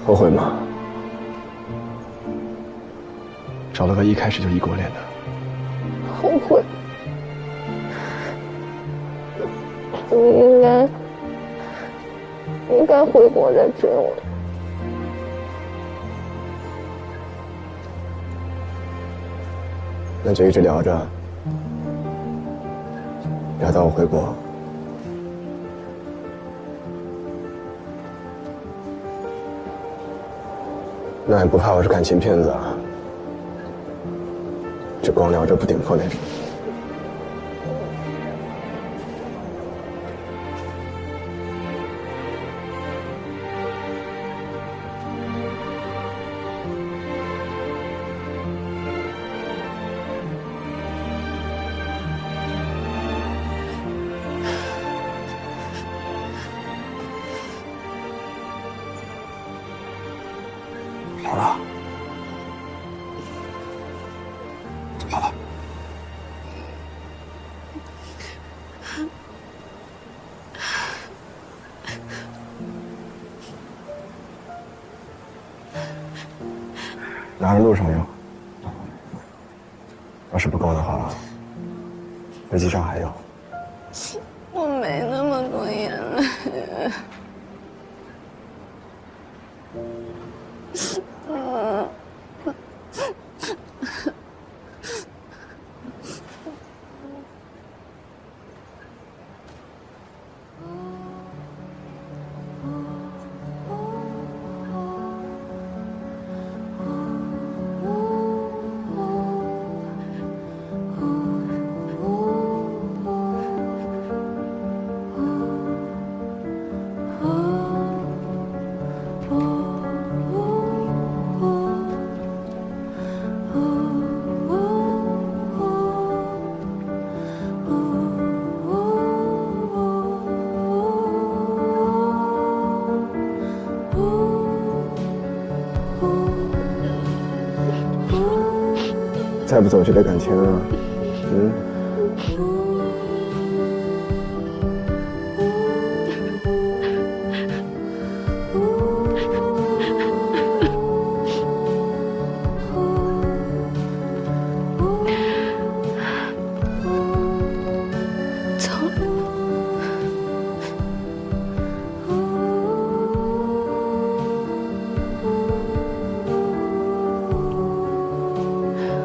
后悔吗？找了个一开始就异国恋的。后悔。你应该回国再追我。那就一直聊着，聊到我回国。那也不怕我是感情骗子啊？只光聊着不点破那种。好了，好了。拿着路上用，要是不够的话，飞机上还有。我没那么多眼泪。再不走这个感情啊，走了。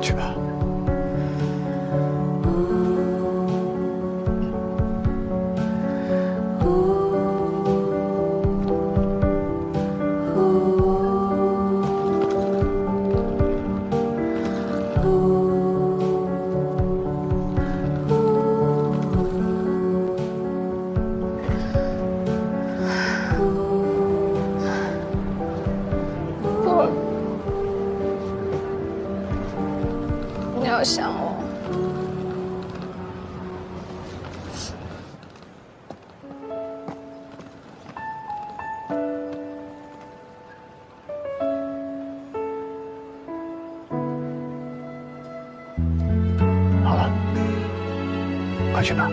去吧。走了。你要想我。好了，快去吧。